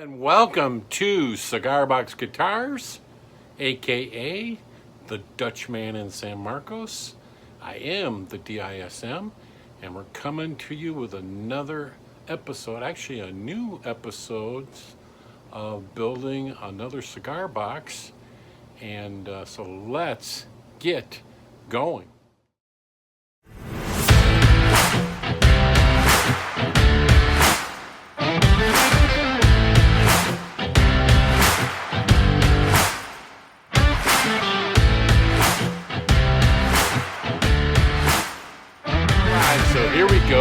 And welcome to Cigar Box Guitars, aka the Dutchman in San Marcos. I am the DISM, and we're coming to you with another episode, actually a new episode of building another cigar box. And so let's get going. So here we go.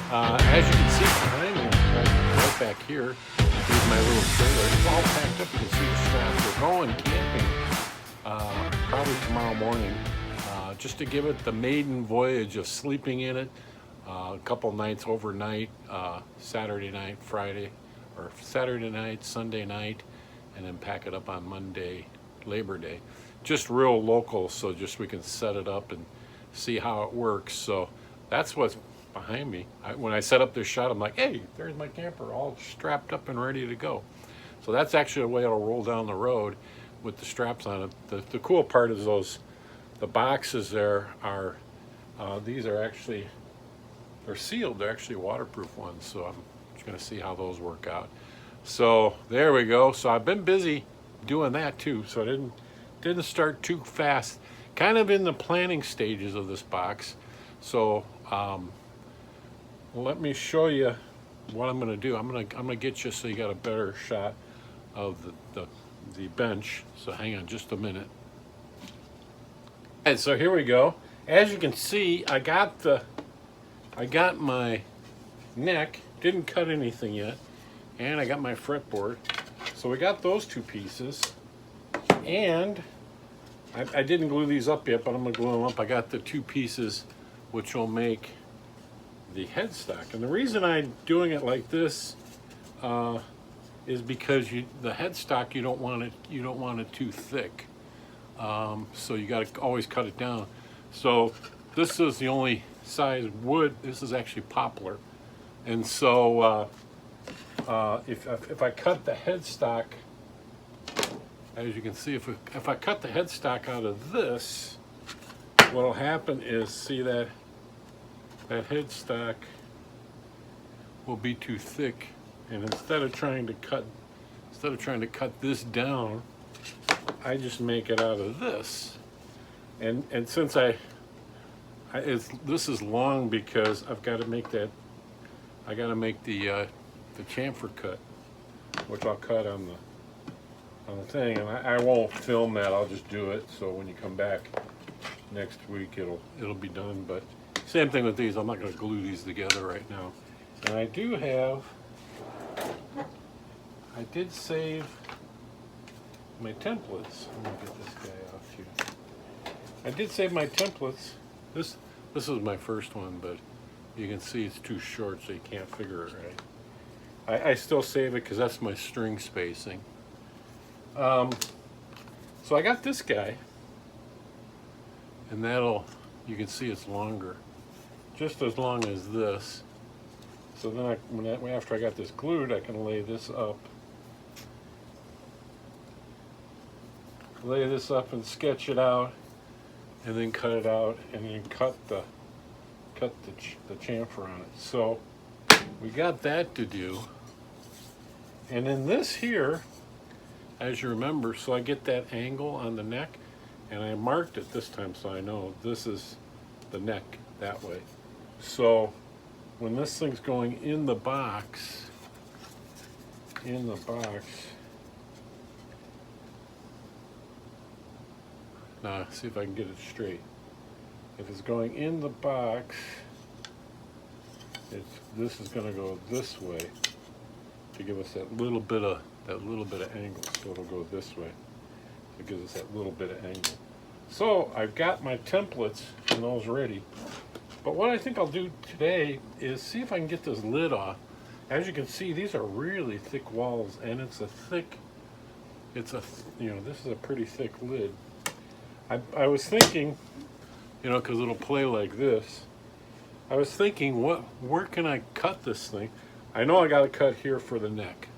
As you can see behind me, right back here, here's my little trailer. It's all packed up. You can see the straps. We're going camping probably tomorrow morning, just to give it the maiden voyage of sleeping in it. A couple nights overnight, Saturday night, Friday, or Saturday night, Sunday night, and then pack it up on Monday, Labor Day. Just real local, so just we can set it up and see how it works. So that's what's behind me. When I set up this shot, I'm like, hey, there's my camper all strapped up and ready to go. So that's actually the way it'll roll down the road with the straps on it. The cool part is the boxes there are, these are actually, they're sealed. They're actually waterproof ones. So I'm just gonna see how those work out. So there we go. So I've been busy doing that too. So I didn't start too fast. Kind of in the planning stages of this box. So let me show you what I'm gonna do. I'm gonna get you so you got a better shot of the bench. So hang on just a minute. And so here we go. As you can see, I got my neck, didn't cut anything yet, and I got my fretboard. So we got those two pieces, and I didn't glue these up yet, but I'm gonna glue them up. I got the two pieces which will make the headstock. And the reason I'm doing it like this is because the headstock you don't want it too thick. So you got to always cut it down. So this is the only size wood. This is actually poplar, and so if I cut the headstock, as you can see, if I cut the headstock out of this, what'll happen is, see that headstock will be too thick, and instead of trying to cut this down, I just make it out of this. And since this is long because I've got to make the chamfer cut, which I'll cut on the thing, and I won't film that. I'll just do it, so when you come back next week it'll be done. But same thing with these. I'm not going to glue these together right now. And I did save my templates. I'm going to get this guy off here. I did save my templates. This is my first one, but you can see it's too short, so you can't figure it right. I still save it because that's my string spacing. So I got this guy, and you can see it's longer, just as long as this. So then after I got this glued, I can lay this up and sketch it out, and then cut it out, and then cut the chamfer on it. So we got that to do. And then this here, as you remember, so I get that angle on the neck, and I marked it this time so I know this is the neck that way. So when this thing's going in the box, now see if I can get it straight. If it's going in the box, this is going to go this way to give us that little bit of angle. So it'll go this way. It gives us that little bit of angle. So I've got my templates and those ready. But what I think I'll do today is see if I can get this lid off. As you can see, these are really thick walls, and this is a pretty thick lid. I was thinking, because it'll play like this, I was thinking, where can I cut this thing? I know I got to cut here for the neck.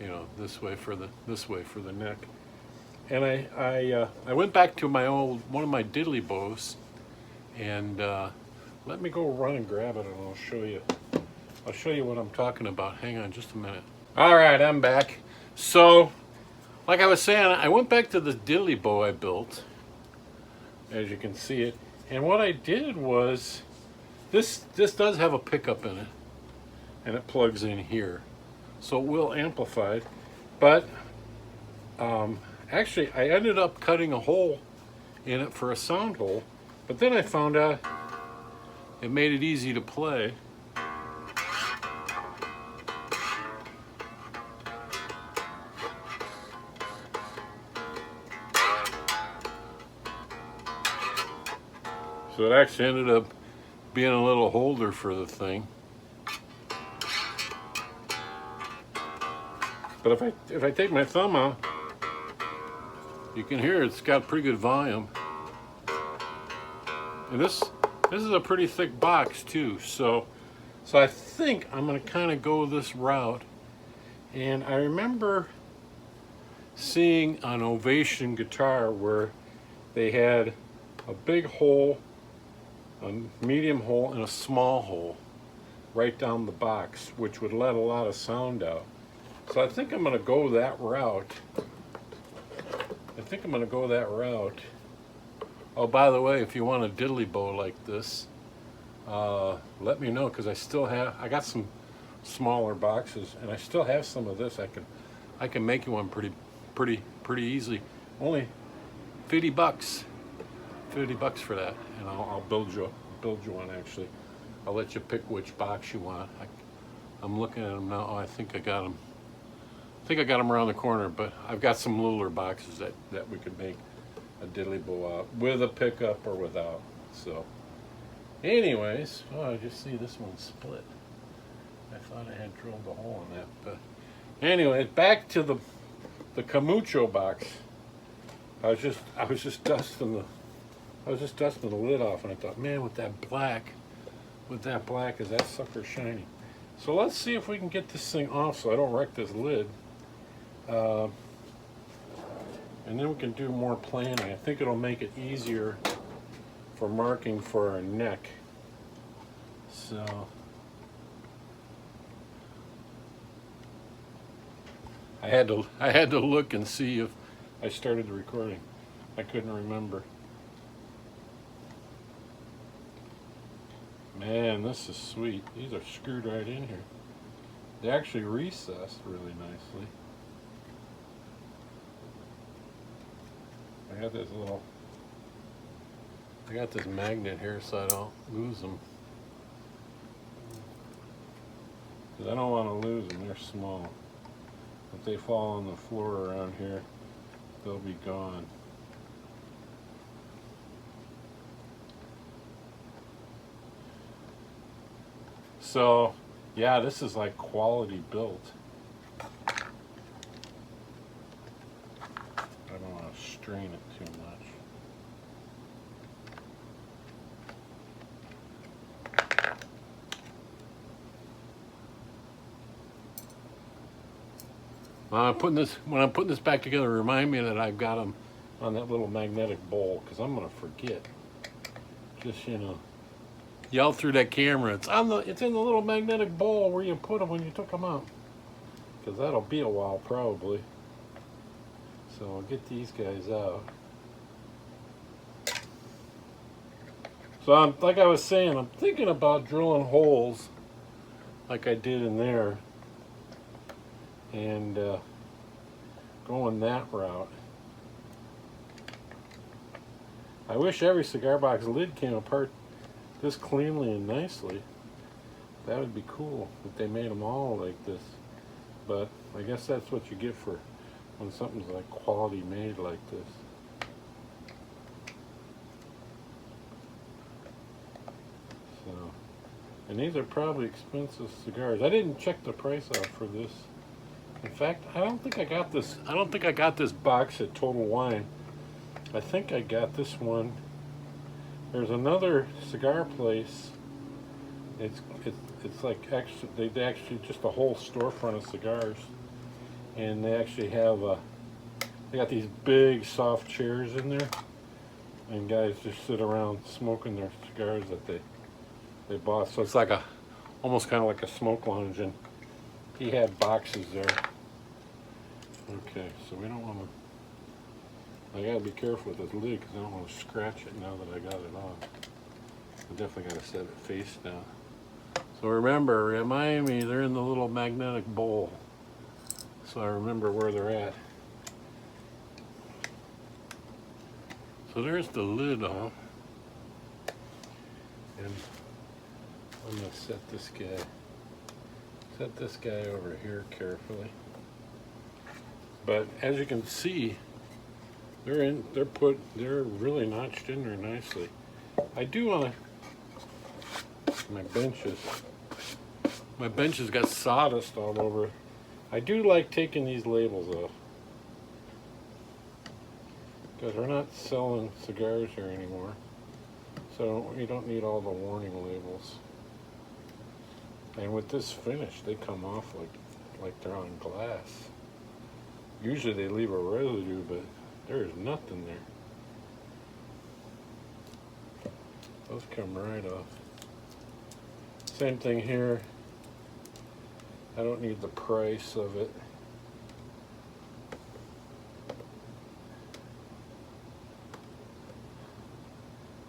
you know, this way for the neck. And I went back to my one of my diddly bows, and let me go run and grab it, and I'll show you. I'll show you what I'm talking about. Hang on just a minute. All right, I'm back. So, like I was saying, I went back to the diddly bow I built, as you can see it. And what I did was, this does have a pickup in it, and it plugs in here, so it will amplify it. But actually, I ended up cutting a hole in it for a sound hole, but then I found out it made it easy to play. So it actually ended up being a little holder for the thing. But if I take my thumb out, you can hear it's got pretty good volume. And this is a pretty thick box too, so I think I'm gonna kind of go this route. And I remember seeing an Ovation guitar where they had a big hole, a medium hole, and a small hole right down the box, which would let a lot of sound out. So I think I'm gonna go that route. Oh, by the way, if you want a diddly bow like this, let me know, because I got some smaller boxes, and I still have some of this. I can make you one pretty easily. Only 50 bucks. 50 bucks for that, and I'll build you one. Actually, I'll let you pick which box you want. I'm looking at them now. Oh, I think I got them. I think I got them around the corner, but I've got some littler boxes that we could make a diddly bow out with a pickup or without. So, anyways, oh, I just see this one split. I thought I had drilled a hole in that, but anyway, back to the Camacho box. I was just dusting the lid off, and I thought, man, with that black, is that sucker shiny? So let's see if we can get this thing off so I don't wreck this lid. And then we can do more planning. I think it'll make it easier for marking for our neck. So I had to look and see if I started the recording. I couldn't remember. Man, this is sweet. These are screwed right in here. They actually recessed really nicely. I got this magnet here so I don't lose them. Because I don't want to lose them, they're small. If they fall on the floor around here, they'll be gone. So, yeah, this is like quality built. I don't want to strain it too much. When I'm putting this back together, remind me that I've got them on that little magnetic bowl, because I'm going to forget. Just, you know, yell through that camera. It's in the little magnetic bowl where you put them when you took them out. Because that'll be a while probably. So I'll get these guys out. So like I was saying, I'm thinking about drilling holes like I did in there, and going that route. I wish every cigar box lid came apart this cleanly and nicely. That would be cool if they made them all like this. But I guess that's what you get for when something's like quality made like this. So, and these are probably expensive cigars. I didn't check the price out for this. In fact, I don't think I got this box at Total Wine. I think I got this one. There's another cigar place. It's like they actually just a whole storefront of cigars, and they actually have they got these big soft chairs in there, and guys just sit around smoking their cigars that they bought. So it's like a almost kind of like a smoke lounge, and he had boxes there. Okay, so we don't want to. I gotta be careful with this lid because I don't want to scratch it now that I got it on. I definitely gotta set it face down. So remember, remind me, they're in the little magnetic bowl. So I remember where they're at. So there's the lid on. And I'm gonna set this guy over here carefully. But as you can see, they're really notched in there nicely. I do wanna, my benches got sawdust all over. I do like taking these labels off, because we're not selling cigars here anymore, so you don't need all the warning labels. And with this finish, they come off like they're on glass. Usually they leave a residue, but there is nothing there. Those come right off. Same thing here. I don't need the price of it.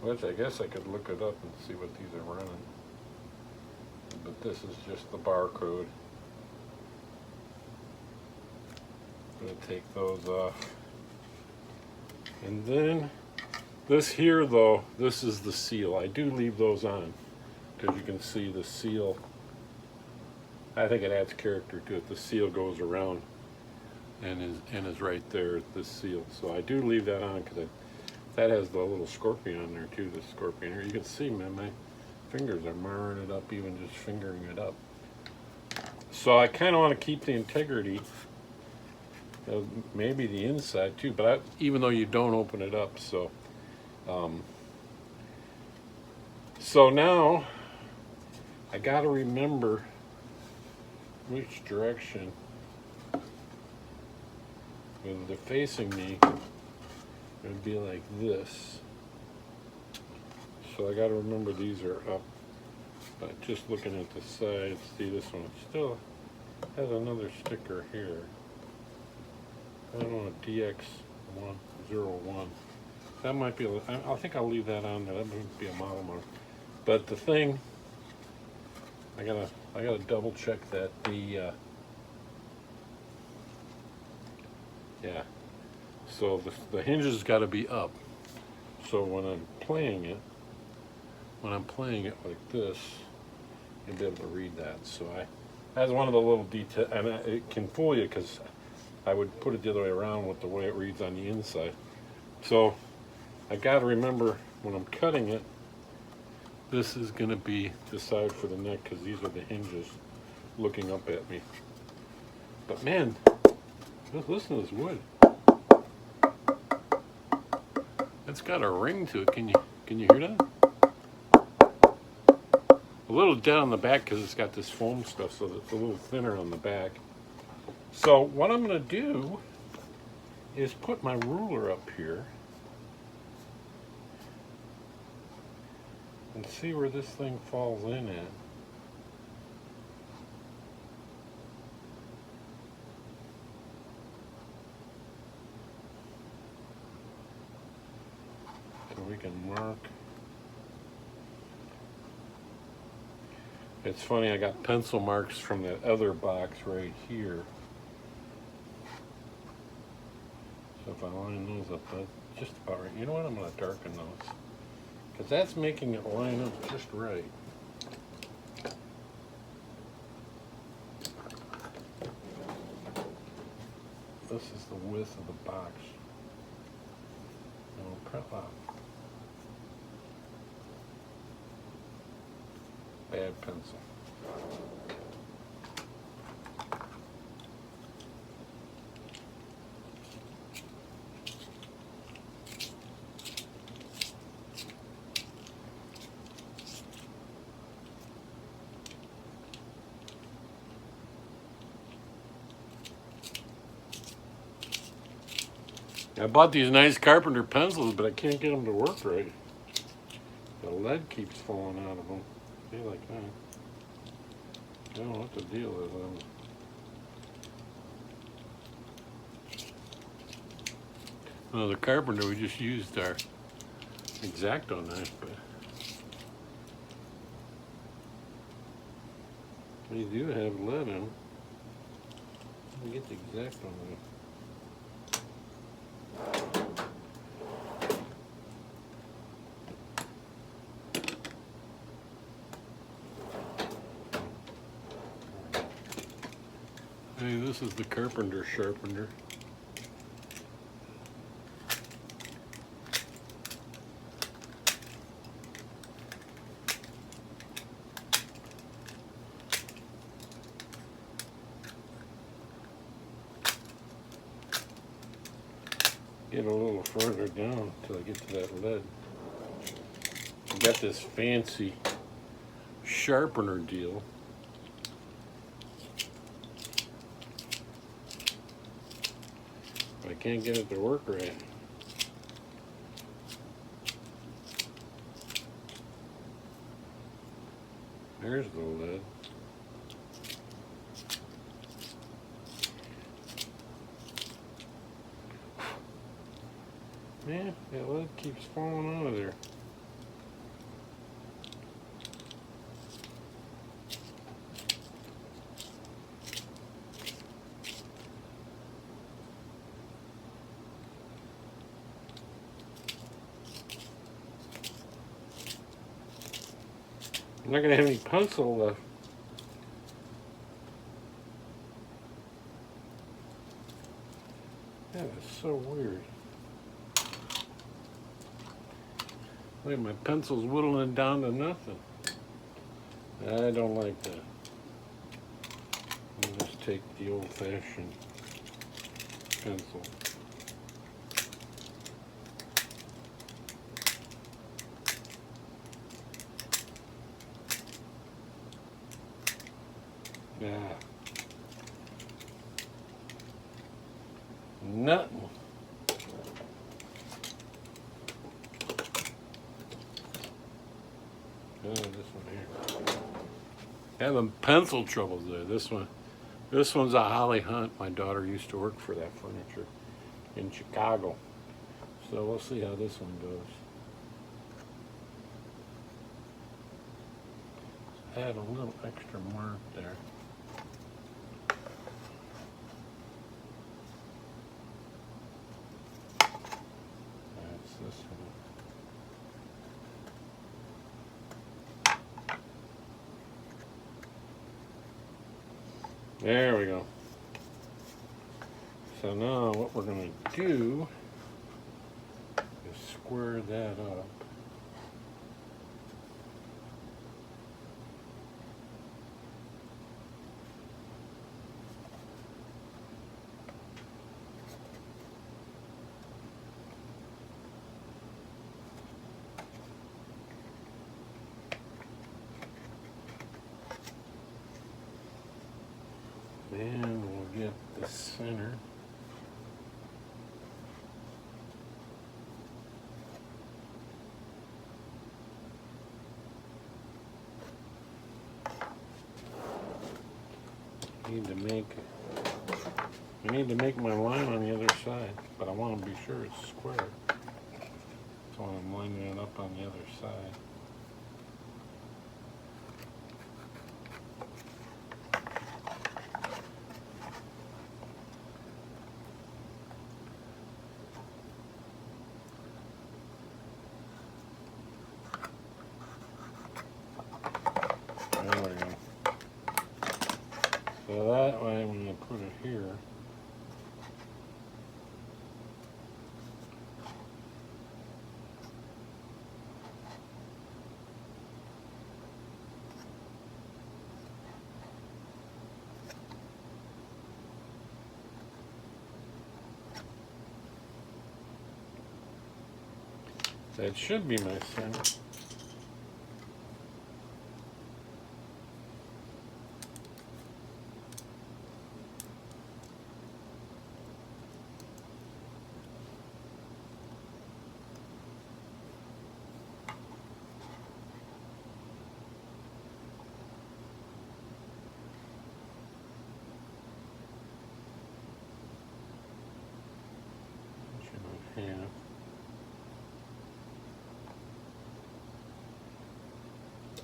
Which I guess I could look it up and see what these are running. But this is just the barcode. I'm going to take those off. And then this here though, this is the seal. I do leave those on because you can see the seal. I think it adds character to it. The seal goes around and is right there, this seal. So I do leave that on because that has the little scorpion on there too, the scorpion here. You can see, man, my fingers are marring it up, even just fingering it up. So I kind of want to keep the integrity of maybe the inside too, but even though you don't open it up. So so now I got to remember which direction. When they're facing me, it would be like this. So I got to remember these are up. But just looking at the sides, see this one still has another sticker here. I don't know, DX101. That might be, I think I'll leave that on there. That might be a model mark. But the thing, I gotta double check that yeah. So the hinges got to be up. So when I'm playing it like this, you'll be able to read that. So that's one of the little details, and it can fool you because I would put it the other way around with the way it reads on the inside. So I got to remember when I'm cutting it, this is going to be the side for the neck because these are the hinges looking up at me. But man, listen to this wood. It's got a ring to it. Can you hear that? A little dead on the back because it's got this foam stuff, so it's a little thinner on the back. So what I'm going to do is put my ruler up here and see where this thing falls in at. So we can mark. It's funny, I got pencil marks from that other box right here. So if I line those up, that's just about right. You know what, I'm going to darken those, because that's making it line up just right. This is the width of the box. And we'll prep out. Bad pencil. I bought these nice carpenter pencils, but I can't get them to work right. The lead keeps falling out of them. See, like that. I don't know what the deal is on them. Well, the carpenter, we just used our X-Acto knife, but we do have lead in them. Let me get the X-Acto knife. Hey, this is the carpenter sharpener. Get a little further down until I get to that lead. I got this fancy sharpener deal. I can't get it to work right. There's the lead. Man, that lead keeps falling out of there. I'm not going to have any pencil left. That is so weird. Look at my pencil's whittling down to nothing. I don't like that. I'll just take the old-fashioned pencil. Yeah. Nothing. Oh, this one here. Having pencil troubles there. This one's a Holly Hunt. My daughter used to work for that furniture in Chicago. So we'll see how this one goes. Add a little extra mark there. That's this one. There we go. So now what we're going to do is square that up. Then we'll get the center. I need to make my line on the other side, but I want to be sure it's square. So I'm lining it up on the other side. There we go. So that way, when I put it here, that should be my center.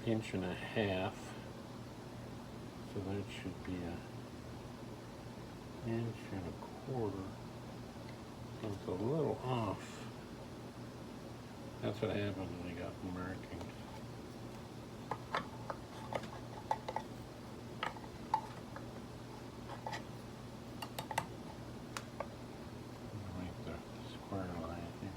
1.5 inches, so that should be 1.25 inches. So it's a little off. That's what happens when you got markings. Make the square line here.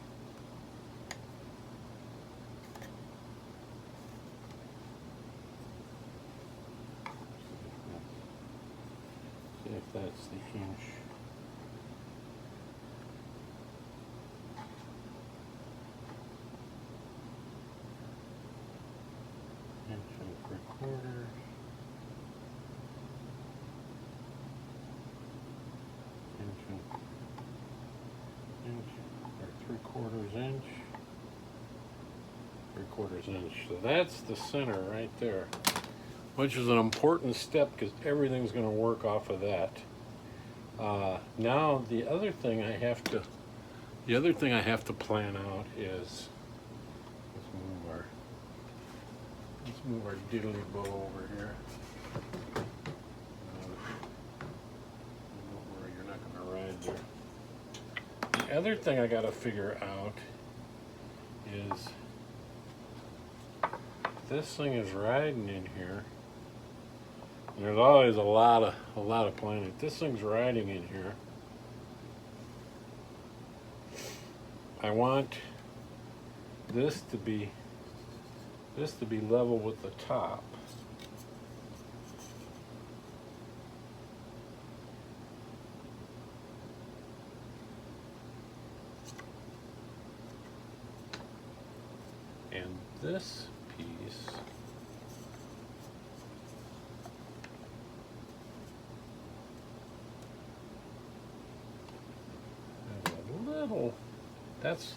See if that's the inch. Inch and 3/4. Inch, or 3/4 inch. So that's the center right there, which is an important step because everything's going to work off of that. Now the other thing I have to plan out is let's move our diddly bow over here. Don't worry, you're not going to ride there. The other thing I got to figure out is this thing is riding in here. And there's always a lot of planning. This thing's riding in here. I want this to be level with the top. And this piece is a little, that's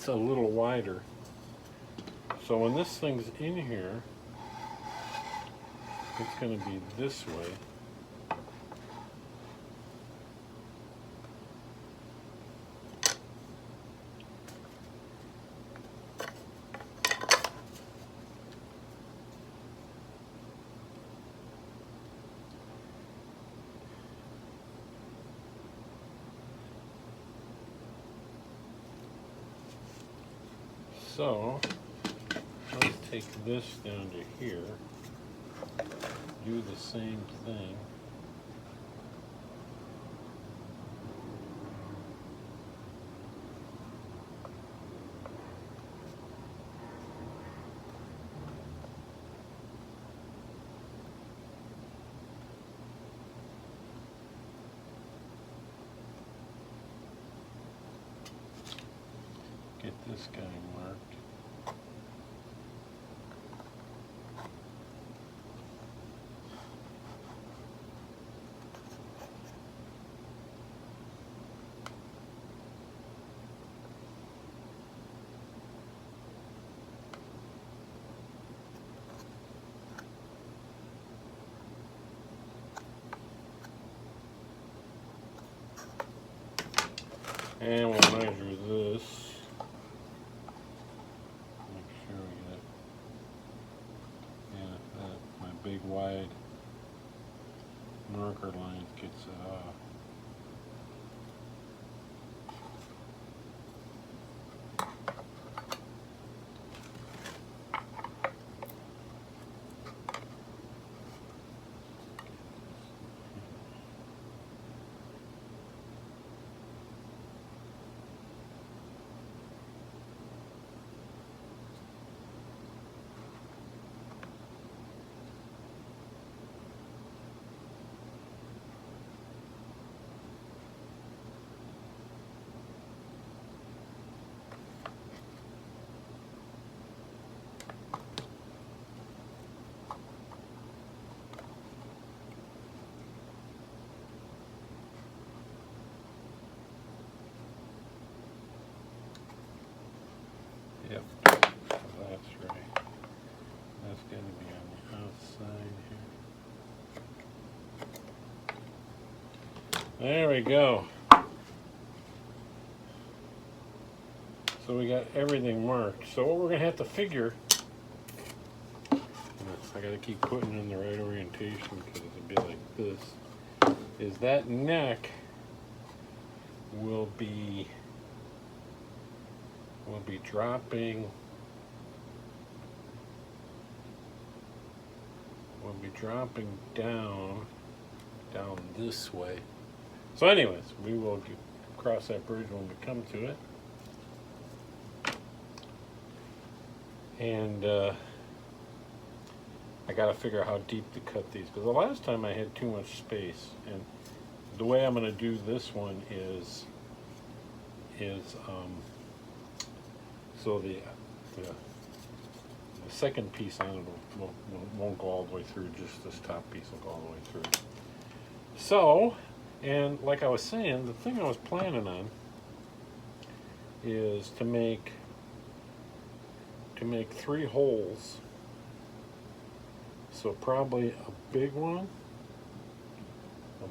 a little wider. So when this thing's in here, it's going to be this way. So let's take this down to here, do the same thing. Get this guy marked. And we'll measure this. Make sure we get, my big wide marker line gets it off. Yep, so that's right. That's going to be on the outside here. There we go. So we got everything marked. So what we're going to have to figure I gotta keep putting in the right orientation because it'll be like this, is that neck will be dropping, down this way. So anyways, we will cross that bridge when we come to it. And I got to figure out how deep to cut these, because the last time I had too much space. And the way I'm going to do this one is so the second piece on it won't go all the way through. Just this top piece will go all the way through. So, and like I was saying, the thing I was planning on is to make 3 holes. So probably a big one,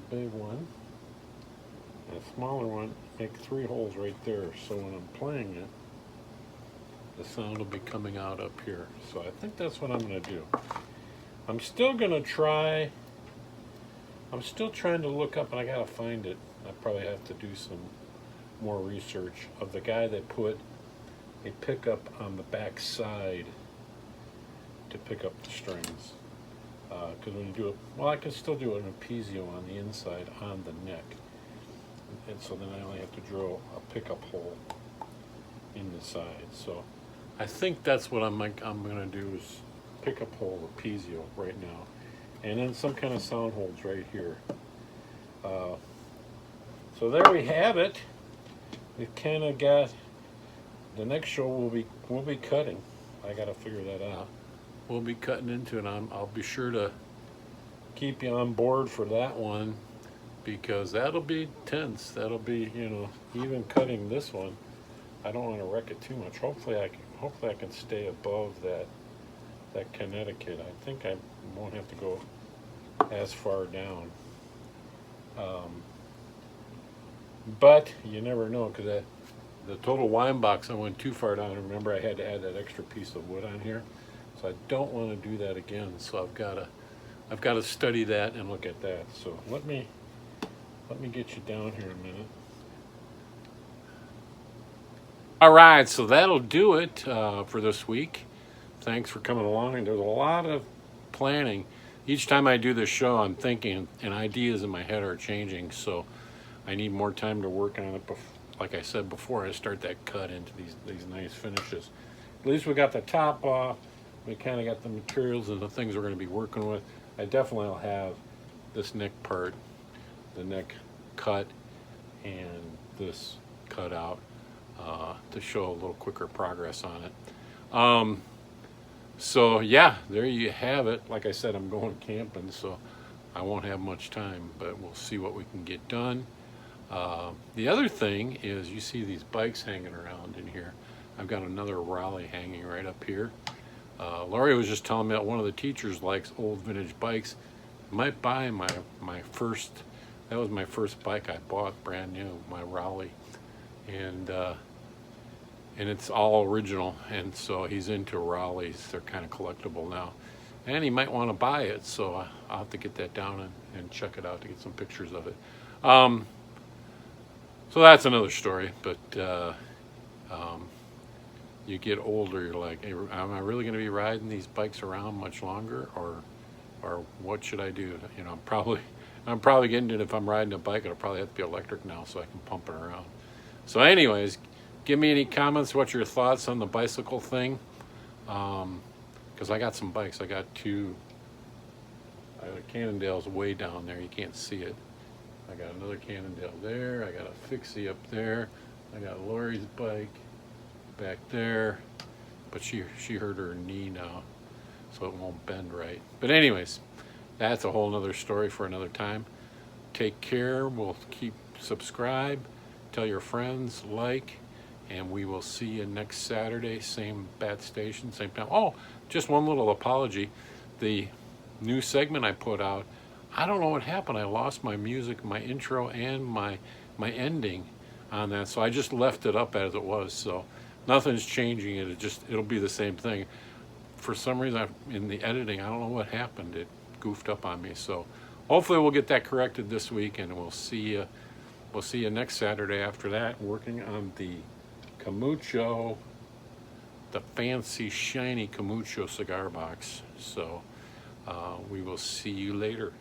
and a smaller one. Make 3 holes right there. So when I'm playing it, the sound will be coming out up here. So I think that's what I'm going to do. I'm still trying to look up, and I got to find it. I probably have to do some more research of the guy that put a pickup on the back side to pick up the strings. Because when you do it, well, I can still do an appeasio on the inside on the neck. And so then I only have to drill a pickup hole in the side. So I think that's what I'm going to do, is pickup hole appeasio right now. And then some kind of sound holes right here. So there we have it. We've kind of got, the next show we'll be cutting. I got to figure that out. We'll be cutting into it. I'll be sure to keep you on board for that one, because that'll be tense. That'll be, even cutting this one, I don't want to wreck it too much. Hopefully I can stay above that Connecticut. I think I won't have to go as far down. But you never know, because the total wine box, I went too far down. Remember, I had to add that extra piece of wood on here. So I don't want to do that again. So I've got to study that and look at that. So let me get you down here a minute. All right, so that'll do it for this week. Thanks for coming along. And there's a lot of planning. Each time I do this show, I'm thinking, and ideas in my head are changing. So I need more time to work on it. Like I said before, I start that cut into these nice finishes. At least we got the top off. We kind of got the materials and the things we're going to be working with. I definitely will have this neck part, the neck cut, and this cut out to show a little quicker progress on it. So yeah, there you have it. Like I said, I'm going camping, so I won't have much time, but we'll see what we can get done. The other thing is, you see these bikes hanging around in here. I've got another Raleigh hanging right up here. Laurie was just telling me that one of the teachers likes old vintage bikes. Might buy my first, that was my first bike I bought brand new, my Raleigh. And it's all original, and so he's into Raleighs. They're kind of collectible now. And he might want to buy it, so I'll have to get that down and check it out to get some pictures of it. So that's another story, but you get older, you're like, hey, am I really going to be riding these bikes around much longer, or what should I do? I'm probably getting it. If I'm riding a bike, it'll probably have to be electric now, so I can pump it around. So anyways, give me any comments. What's your thoughts on the bicycle thing? Because I got some bikes. I got 2. Cannondale's way down there. You can't see it. I got another Cannondale there. I got a Fixie up there. I got Lori's bike back there, but she hurt her knee now, so it won't bend right. But anyways, that's a whole nother story for another time. Take care. We'll subscribe, tell your friends, and we will see you next Saturday, same bat station, same time. Oh, just one little apology. The new segment I put out, I don't know what happened. I lost my music, my intro, and my ending on that, so I just left it up as it was. So nothing's changing it. It'll be the same thing. for some reason, in the editing, I don't know what happened. It goofed up on me. So hopefully we'll get that corrected this week, and we'll see you. We'll see you next Saturday after that, working on the Camacho, the fancy, shiny Camacho cigar box. So we will see you later.